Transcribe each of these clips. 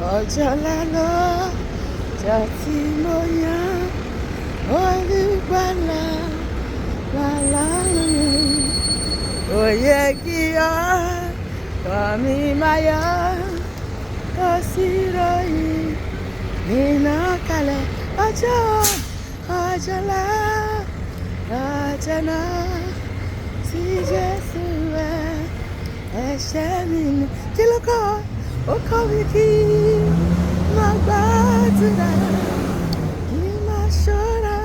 ọjọ́ lálọ́ ọjọ́ tí mo yàn olùgbàlà gbàlà mi. Ó yẹ kí ọkọ mi máa yọ̀ ó sì ròyìn nínú kalẹ̀ ọjọ́ ńlá ọjọ́ náà tí Jésù wẹ̀ ẹ̀ṣẹ̀ mi nù. Kí ló kọ́ ó kọ́ mi kí má gbàdúrà kí má ṣọ́ra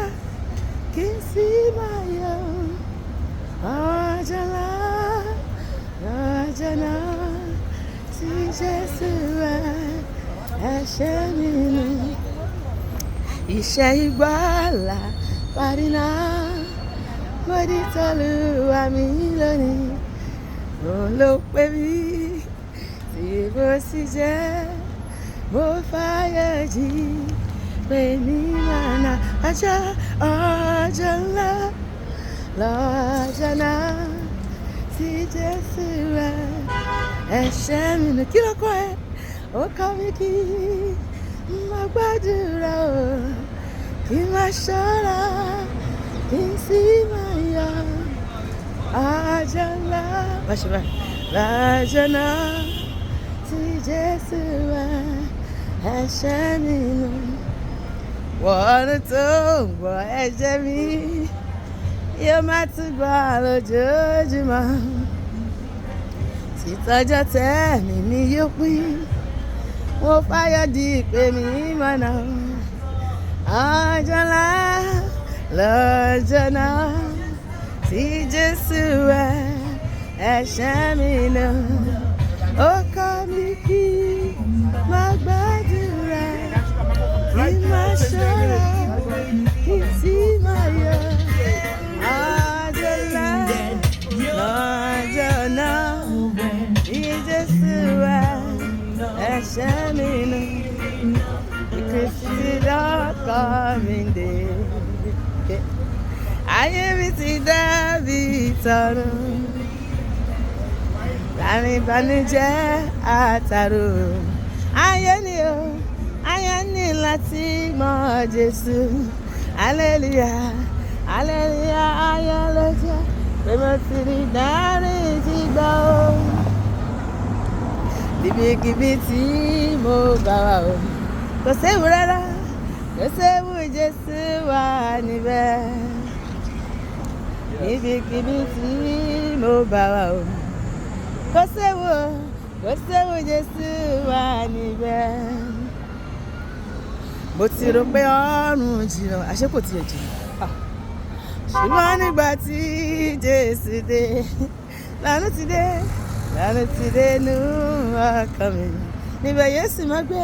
kí n sì máa yọ̀ ọjọ́ ńlá ọjọ́ náà tí Jésù wẹ̀ ẹ̀ṣẹ̀ mi nù. Iṣẹ́ ìgbàlà parí náà mo di t'Olúwa mi lónìí. Òun ló pè mí tí mo sì jẹ́ mo fàyè jì pé ní màná ọjọ́ ńlá lọ́jọ́ náà tí Jésù wẹ̀ ẹ̀ṣẹ̀ mi nù. Kí ló kọ́ ẹ? Ó kọ́ mi kí n má gbàdúrà o kí n má ṣọ́ra kí n sì máa yọ̀ ọjọ́ ńlá lọ́jọ́ náà tí Jésù wẹ̀ ẹ̀ṣẹ̀ mi nù. Wọ́n tó ń gbọ́ ẹ̀jẹ̀ mi yóò má tún gbọ́ lójoojúmọ́ títọ́jọ́ tẹ̀mí mi yóò pín. Mo fàyọ̀ di ìpè mi mọ̀nà ọjọ́ ńlá lọ́jọ́ náà tí Jésù wẹ̀ ẹ̀ṣẹ̀ mi nù. Ó kọ́ mi kí má gbàdúrà kí má ṣọ́ra kí sì máa yọ̀ ọjọ́ ńlá lọ́jọ́ náà tí Jésù wẹ̀ ẹ̀ṣẹ̀ mi nù. Kristi lọ́kọ̀ mi dé. Ayé mi ti dàbí ìtọ́run láàrin ìbànújẹ́ àtàrò. Ayé ni o, ayé ní láti mọ Jésù. Hallelujah, hallelujah, ayé ló jẹ́ pé mo ti rí dáríjì gbà o. Níbikíbi tí mo bá wà o, kò séwu rárá, kò séwu, Jésù wà níbẹ̀. Níbikíbi tí mo bá wà o, kò séwu, Jésù wà níbẹ̀. Mo ti rò pé ọ̀run jìnnà, àṣé kò tiẹ̀ jìnnà. Ṣùgbọ́n nígbà tí Jésù dé, lànà ti dé nú ọkàn mi. Níbẹ̀ Jésù máa gbé,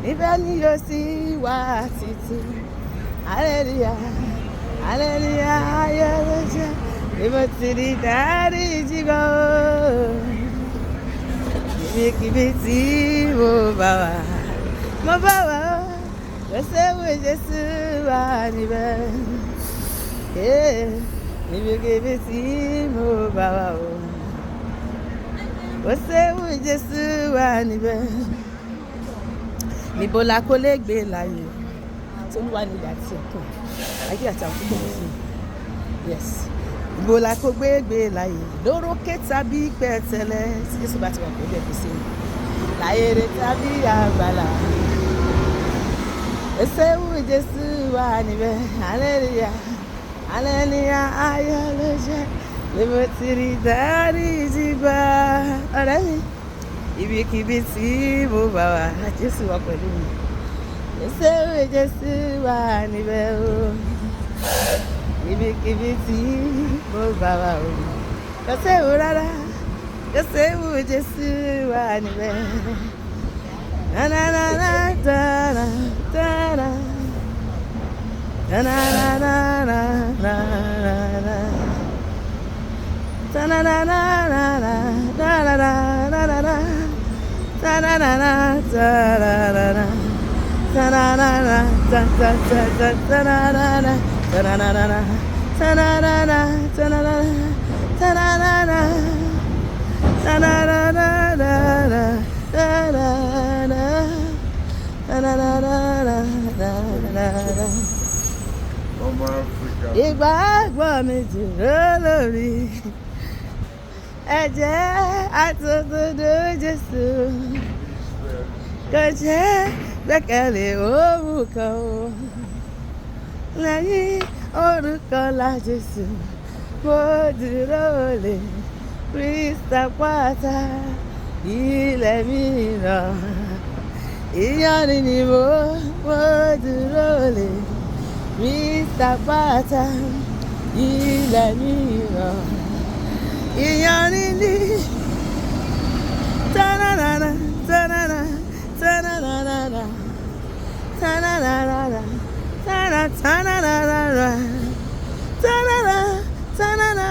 níbẹ̀ ni yóò sì wà títí. Hallelujah, hallelujah, ayọ̀ ló jẹ́ bí mo ti rí dáríjì gbà o. Níbikíbi tí mo bá wà o, kò séwu, Jésù wà níbẹ̀. Níbikíbi tí mo bá wà o, kò séwu, Jésù wà níbẹ̀. Níbo la kó lè gbé láyé tó ń wà nígbà tí ọkàn ayé àti àwọn púpọ̀ sí. Yes. Níbo la kó gbé láyé lórókè tàbí pẹ̀tẹ́lẹ̀ tí Jésù bá ti wà pẹ̀lú ẹ̀kú sí láyé rẹ̀ tàbí àgbàlá. Kò séwu, Jésù wà níbẹ̀. Hallelujah, hallelujah, ayọ̀ ló jẹ́ bí mo ti rí dáríjì gbà. Ọ̀rẹ́ mi, ibikíbi tí mo bá wà Jésù wà pẹ̀lú mi. Kò séwu, Jésù wà níbẹ̀ o. Ibikíbi tí mo bá wà o, kò séwu rárá, kò séwu, Jésù wà níbẹ̀. Na na na na ta na ta na na na na na na na ta na na na na na ta na na na na na ta na na na ta na na na ta na na na ta ta ta ta ta na na na ta na na na ta na na na ta na na ta na na na ta na na na na na na na ìgbàgbọ́ mi dúró lórí ẹ̀jẹ̀ àtòdodo Jésù. Kò jẹ́ gbẹ́kẹ̀lé orúkọ o, lẹ́yìn orúkọ ńlá Jésù. Mo dúró lé Kristi àpáta ilẹ̀ mìíràn. Ìyanu ni mo dúró lé Kristi àpáta ilẹ̀ mìíràn. Ìyanu ni ta-na-na-na, ta-na-na, ta-na-na-na-na, ta-na-na-na-na, ta-na-na-na-na, ta-na-na, ta-na-na,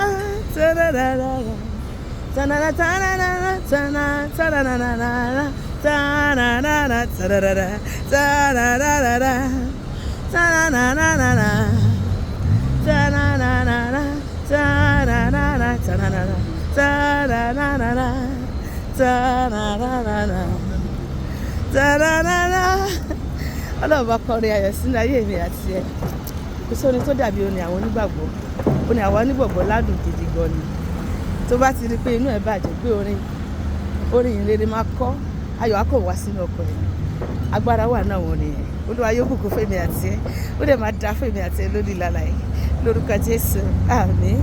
ta-na-na-na-na, ta-na-na, ta-na-na-na, ta-na, ta-na-na-na-na, ta-na-na-na, ta-da-da-da, ta-na-na-na-na, ta-na-na-na-na, ta-na-na-na-na, ta-na-na-na, ta-na-na-na, ta-na-na-na-na, ta-na-na-na-na, ta-na-na-na. Ọlọ́run bá kọrin ayọ̀ sínú ayé mi àti ẹ. Kò sóni tó dàbí orin àwọn onígbàgbọ́. Orin àwọn onígbàgbọ́ ládùn gidi gan ni. Tó bá ti rí pé inú ẹ bàjẹ́ pé orin ìrere máa kọ́, ayọ̀ á kò wá sínú ọkàn ẹ̀. Agbára wà náà wọ̀n nìyẹn. Olúwa yóò bùkún fún èmi àti ẹ. Ó dẹ̀ máa dá fún èmi àti ẹ lórí ìlànà yìí. Lórúkọ Jésù. Àmín.